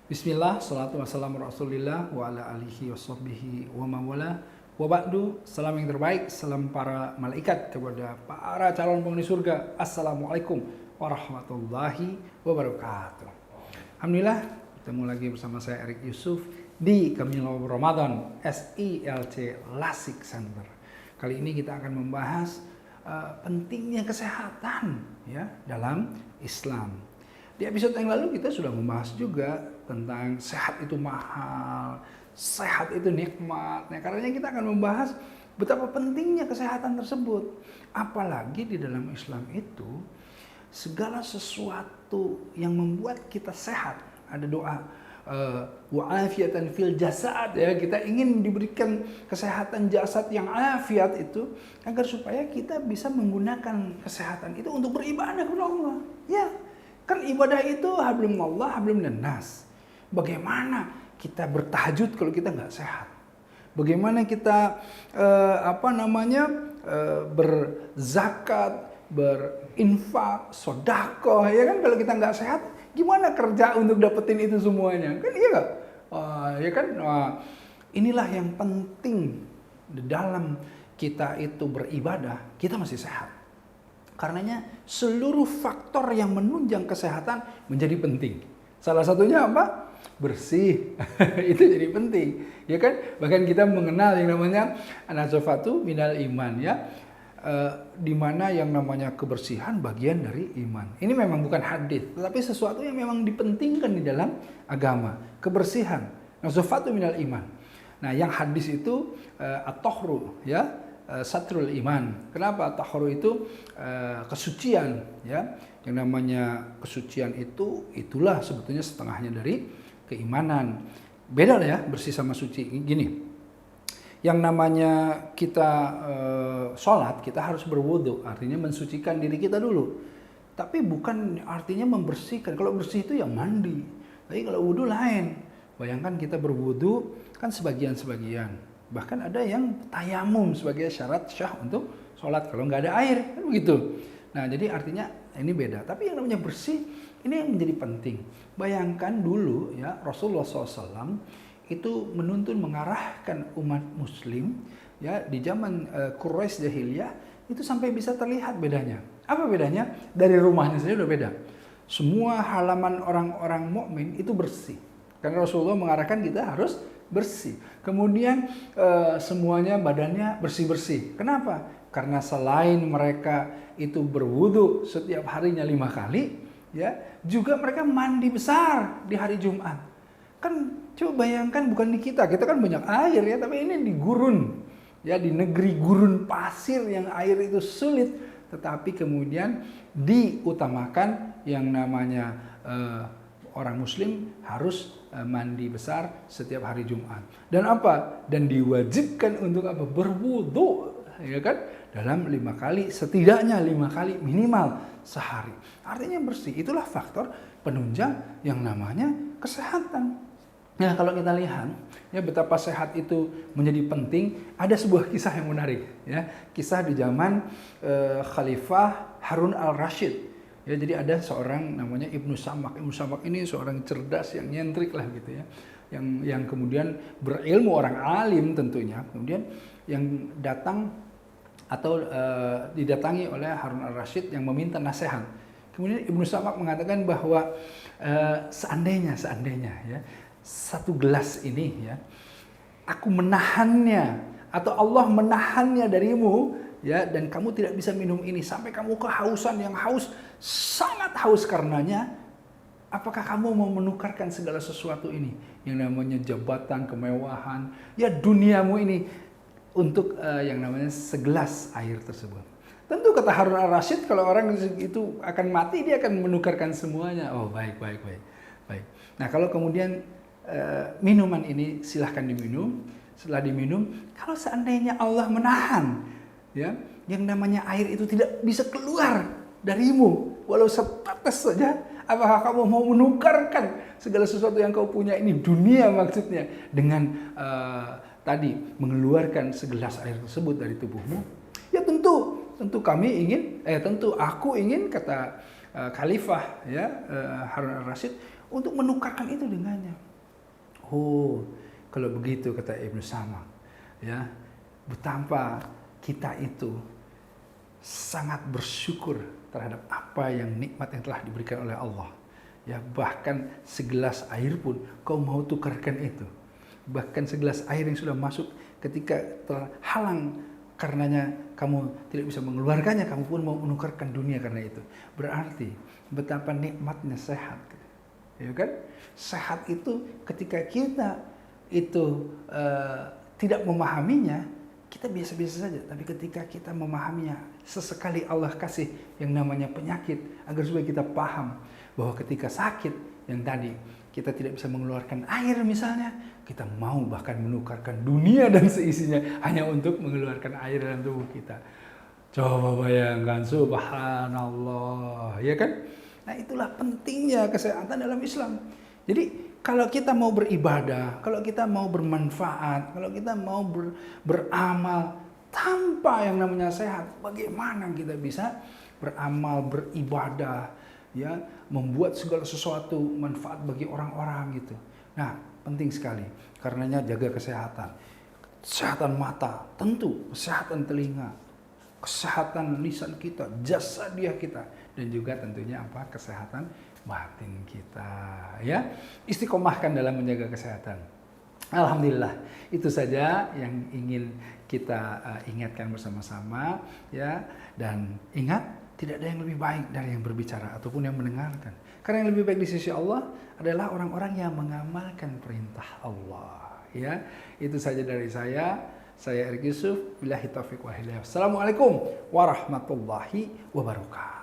Bismillah, salatu wassalamu rasulillah wa ala alihi wa sahbihi wa mawala wa ba'du. Salam yang terbaik, salam para malaikat kepada para calon penghuni surga. Assalamualaikum warahmatullahi wabarakatuh. Alhamdulillah, ketemu lagi bersama saya Erik Yusuf di Kamilau Ramadan SILC Lasik Center. Kali ini kita akan membahas pentingnya kesehatan ya dalam Islam. Di episode yang lalu kita sudah membahas juga tentang sehat itu mahal, sehat itu nikmat. Nah, karenanya kita akan membahas betapa pentingnya kesehatan tersebut. Apalagi di dalam Islam itu segala sesuatu yang membuat kita sehat. Ada doa wa'afiatan fil jasad ya, kita ingin diberikan kesehatan jasad yang afiat itu agar supaya kita bisa menggunakan kesehatan itu untuk beribadah kepada Allah. Ya. Kan ibadah itu hablum Allah, hablum nas. Bagaimana kita bertahajud kalau kita nggak sehat? Bagaimana kita berzakat, berinfak, sedekah, ya kan? Kalau kita nggak sehat, gimana kerja untuk dapetin itu semuanya? Kan iya nggak? Ya kan? Inilah yang penting di dalam kita itu beribadah, kita masih sehat. Karenanya seluruh faktor yang menunjang kesehatan menjadi penting. Salah satunya apa? Bersih. Itu jadi penting. Ya kan? Bahkan kita mengenal yang namanya an-nazafatu minal iman ya. Di mana yang namanya kebersihan bagian dari iman. Ini memang bukan hadis, tetapi sesuatu yang memang dipentingkan di dalam agama. Kebersihan. Nazafatu minal iman. Nah, yang hadis itu at-tahru ya. Satrul iman. Kenapa? Tahuru itu kesucian ya. Yang namanya kesucian itu itulah sebetulnya setengahnya dari keimanan. Beda lah ya bersih sama suci. Gini. Yang namanya kita sholat, kita harus berwudu, artinya mensucikan diri kita dulu. Tapi bukan artinya membersihkan. Kalau bersih itu yang mandi. Tapi kalau wudu lain. Bayangkan kita berwudu kan sebagian-sebagian. Bahkan ada yang tayamum sebagai syarat syah untuk sholat kalau nggak ada air, kan begitu. Nah, jadi artinya ini beda. Tapi yang namanya bersih, ini yang menjadi penting. Bayangkan dulu ya, Rasulullah SAW itu menuntun mengarahkan umat muslim ya di zaman Quraisy jahiliyah itu sampai bisa terlihat bedanya. Apa bedanya? Dari rumahnya saja udah beda. Semua halaman orang-orang mukmin itu bersih. Karena Rasulullah mengarahkan kita harus bersih. Kemudian semuanya badannya bersih-bersih. Kenapa? Karena selain mereka itu berwudu setiap harinya 5 kali, ya, juga mereka mandi besar di hari Jumat. Kan coba bayangkan bukan di kita kan banyak air ya, tapi ini di gurun. Ya, di negeri gurun pasir yang air itu sulit, tetapi kemudian diutamakan yang namanya orang muslim harus mandi besar setiap hari Jumat. Dan apa? Dan diwajibkan untuk apa? Berwudu, ya kan? Dalam 5 kali, setidaknya 5 kali minimal sehari. Artinya bersih. Itulah faktor penunjang yang namanya kesehatan. Nah, kalau kita lihat ya betapa sehat itu menjadi penting, ada sebuah kisah yang menarik ya. Kisah di zaman Khalifah Harun al-Rashid. Ya, jadi ada seorang namanya Ibnu Samak. Ibnu Samak ini seorang cerdas yang nyentrik lah gitu ya. Yang kemudian berilmu, orang alim tentunya. Kemudian yang datang atau didatangi oleh Harun al-Rashid yang meminta nasihat. Kemudian Ibnu Samak mengatakan bahwa seandainya ya, satu gelas ini ya, aku menahannya atau Allah menahannya darimu ya, dan kamu tidak bisa minum ini sampai kamu kehausan yang haus, sangat haus karenanya, apakah kamu mau menukarkan segala sesuatu ini yang namanya jabatan, kemewahan, ya duniamu ini untuk yang namanya segelas air tersebut? Tentu kata Harun al-Rashid, kalau orang itu akan mati, dia akan menukarkan semuanya. Oh, baik. Nah, kalau kemudian minuman ini silahkan diminum. Setelah diminum, kalau seandainya Allah menahan ya, yang namanya air itu tidak bisa keluar darimu walau setetes saja, apakah kamu mau menukarkan segala sesuatu yang kau punya ini, dunia maksudnya, dengan tadi mengeluarkan segelas air tersebut dari tubuhmu? Ya tentu kami ingin, tentu aku ingin, kata Khalifah ya Harun al-Rashid, untuk menukarkan itu dengannya. Oh, kalau begitu kata Ibnu Samak, ya, betapa kita itu sangat bersyukur terhadap apa yang nikmat yang telah diberikan oleh Allah. Ya, bahkan segelas air pun kau mau tukarkan itu. Bahkan segelas air yang sudah masuk ketika terhalang karenanya kamu tidak bisa mengeluarkannya, kamu pun mau menukarkan dunia karena itu. Berarti betapa nikmatnya sehat. Ya kan? Sehat itu ketika kita itu tidak memahaminya, kita biasa-biasa saja. Tapi ketika kita memahaminya, sesekali Allah kasih yang namanya penyakit agar supaya kita paham bahwa ketika sakit yang tadi kita tidak bisa mengeluarkan air misalnya, kita mau bahkan menukarkan dunia dan seisinya hanya untuk mengeluarkan air dalam tubuh kita. Coba bayangkan, subhanallah, ya kan? Nah, itulah pentingnya kesehatan dalam Islam. Jadi kalau kita mau beribadah, kalau kita mau bermanfaat, kalau kita mau beramal tanpa yang namanya sehat, bagaimana kita bisa beramal, beribadah, ya, membuat segala sesuatu manfaat bagi orang-orang gitu. Nah, penting sekali. Karenanya jaga kesehatan. Kesehatan mata, tentu kesehatan telinga, kesehatan lisan kita, jasadiah kita, dan juga tentunya apa? Kesehatan batin kita, ya. Istiqomahkan dalam menjaga kesehatan. Alhamdulillah, itu saja yang ingin kita ingatkan bersama-sama, ya. Dan ingat, tidak ada yang lebih baik dari yang berbicara ataupun yang mendengarkan. Karena yang lebih baik di sisi Allah adalah orang-orang yang mengamalkan perintah Allah, ya. Itu saja dari saya. Saya Erik Yusuf. Billahi taufiq wal hidayah. Assalamualaikum warahmatullahi wabarakatuh.